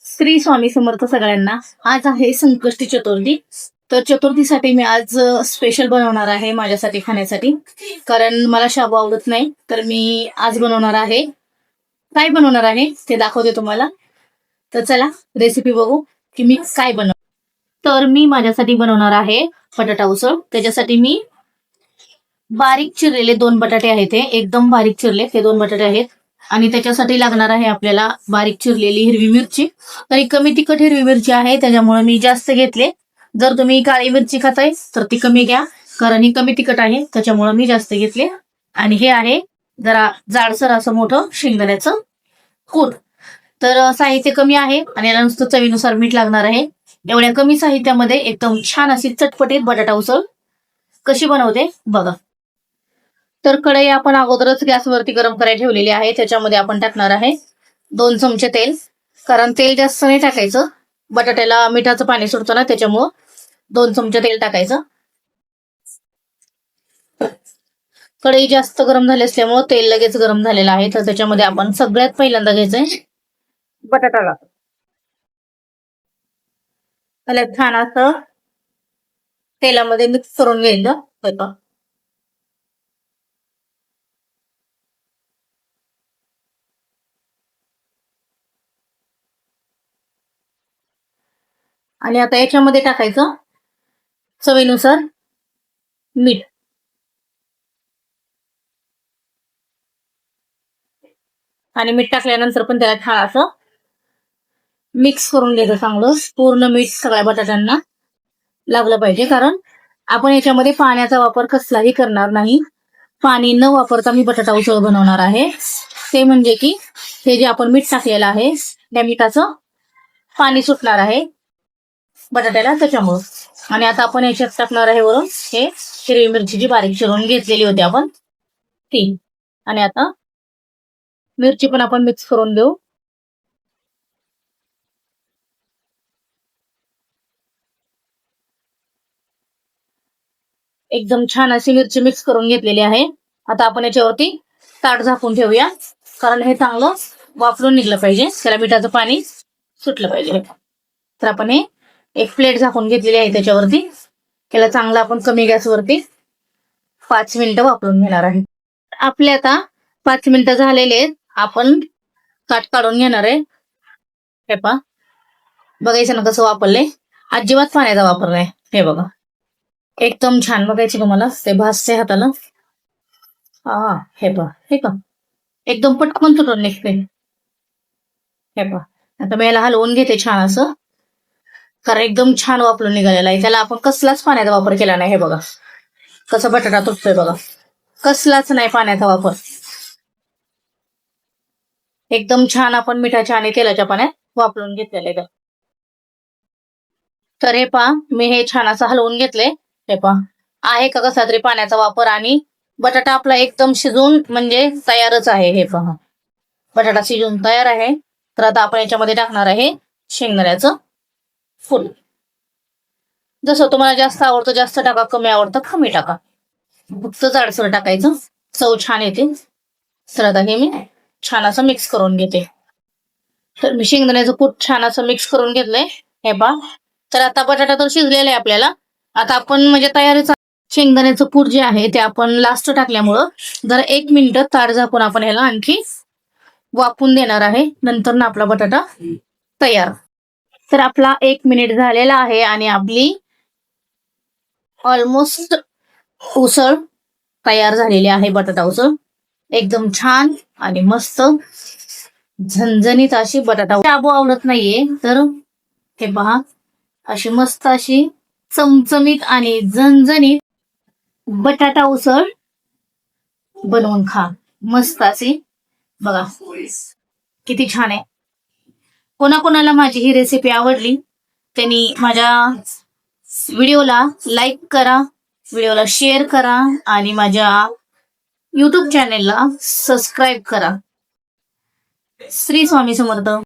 श्री स्वामी समर्थ सगळ्यांना. आज आहे संकष्टी चतुर्थी. तर चतुर्थीसाठी मी आज स्पेशल बनवणार आहे माझ्यासाठी खाण्यासाठी, कारण मला शाबू आवडत नाही. तर मी आज बनवणार आहे. काय बनवणार आहे ते दाखवते तुम्हाला. तर चला रेसिपी बघू की मी काय बनव. तर मी माझ्यासाठी बनवणार आहे बटाटा उसळ. त्याच्यासाठी मी बारीक चिरलेले 2 बटाटे आहेत. ते एकदम बारीक चिरले ते 2 बटाटे आहेत. आणि त्याच्यासाठी लागणार आहे आपल्याला बारीक चिरलेली हिरवी मिरची. तरी कमी तिखट हिरवी मिरची आहे त्याच्यामुळे मी जास्त घेतले. जर तुम्ही काळी मिरची खाताय तर ती कमी घ्या, कारण ही कमी तिखट आहे त्याच्यामुळे मी जास्त घेतले. आणि हे आहे जरा जाडसर असं मोठं शेंगदाण्याचं कूट. तर साहित्य कमी आहे आणि याला नुसतं चवीनुसार मीठ लागणार आहे. एवढ्या कमी साहित्यामध्ये एकदम छान अशी चटपटीत बटाटा उसळ कशी बनवते बघा. तर कढई आपण अगोदरच गॅसवरती गरम करायला ठेवलेली आहे. त्याच्यामध्ये आपण टाकणार आहे 2 चमचे तेल, कारण तेल जास्त नाही टाकायचं, बटाट्याला मिठाचं पाणी सुटतं ना, त्याच्यामुळं 2 चमचे तेल टाकायचं. कढई जास्त गरम झाली असल्यामुळं तेल लगेच गरम झालेलं आहे. तर त्याच्यामध्ये आपण सगळ्यात पहिल्यांदा घ्यायचंय बटाटाला. त्याला छान असं तेलामध्ये मिक्स करून घ्यायचं. आणि आता याच्यामध्ये टाकायचं चवीनुसार मीठ. आणि मीठ टाकल्यानंतर पण त्याला छान असं मिक्स करून घ्यायचं चांगलं. पूर्ण मीठ सगळ्या बटाट्यांना लागलं पाहिजे, कारण आपण याच्यामध्ये पाण्याचा वापर कसलाही करणार नाही. पाणी न वापरता मी बटाटा उसळ बनवणार आहे. ते म्हणजे की हे जे आपण मीठ टाकलेलं आहे त्या मिठाचं पाणी सुटणार आहे बटाट्याला, त्याच्यामुळं. आणि आता आपण याच्यात टाकणार आहे वरून हे हिरवी मिरची जी बारीक चिरून घेतलेली होती आपण ती. आणि आता मिरची पण आपण मिक्स करून देऊ. एकदम छान अशी मिरची मिक्स करून घेतलेली आहे. आता आपण याच्यावरती ताट झाकून ठेवूया, कारण हे चांगलं वाफलून निघलं पाहिजे, त्याला मिठाचं पाणी सुटलं पाहिजे. तर आपण हे एक प्लेट झाकून घेतलेली आहे त्याच्यावरती. त्याला चांगलं आपण कमी गॅसवरती 5 मिनिटं वापरून घेणार आहे. आपले आता 5 मिनिटं झालेले आहेत. आपण ताट काढून घेणार आहे. हे पहा, बघायचं ना कसं वापरलंय. अजिबात पाण्याचा वापर नाही. हे बघा, एकदम छान. बघायचं तुम्हाला ते भासते हाताला. हा, हे पहा, हे का एकदम पटकन तुटून निघते. हे पहा, आता मी याला हलवून घेते छान असं, कारण एकदम छान वापरून निघालेला आहे. त्याला आपण कसलाच पाण्याचा वापर केला नाही. हे बघा कसं बटाटा तुटतोय बघा, कसलाच नाही पाण्याचा वापर. एकदम छान आपण मिठाच्या आणि तेलाच्या पाण्यात वापरून घेतलेलं आहे. तर हे पहा, मी हे छान असं हलवून घेतले. हे पहा, आहे का कसा तरी पाण्याचा वापर. आणि बटाटा आपला एकदम शिजून म्हणजे तयारच आहे. हे पहा, बटाटा शिजून तयार आहे. तर आता आपण याच्यामध्ये टाकणार आहे शेंगदाण्याचं फूल. जसं तुम्हाला जास्त आवडतं जास्त टाका, कमी आवडतं कमी टाका. फक्त जाडसर टाकायचं, चव छान येते. तर आता हे मी छान असं मिक्स करून घेते. तर मी शेंगदाण्याचं कूट छान असं मिक्स करून घेतलंय. हे पहा, तर आता बटाटा तर शिजलेला आहे आपल्याला. आता आपण म्हणजे तयारीच. शेंगदाण्याचं कूट जे आहे ते आपण लास्ट टाकल्यामुळं जरा 1 मिनिट ताट झाकून आपण ह्याला आणखी वाफून देणार आहे. नंतर ना आपला बटाटा तयार. तर आपला 1 मिनिट झालेला आहे आणि आपली ऑलमोस्ट उसळ तयार झालेली आहे. बटाटा उसळ एकदम छान आणि मस्त झणझणीत अशी. बटाटा शाबू आवडत नाहीये तर हे पहा, अशी मस्त अशी चमचमीत आणि झणझणीत बटाटा उसळ बनवून खा. मस्त अशी बघा किती छान आहे. कोणाकोणाला माझी ही रेसिपी आवडली त्यांनी माझ्या व्हिडिओला लाईक करा, व्हिडिओला शेअर करा आणि माझ्या YouTube चॅनेलला सबस्क्राईब करा. श्री स्वामी समर्थ.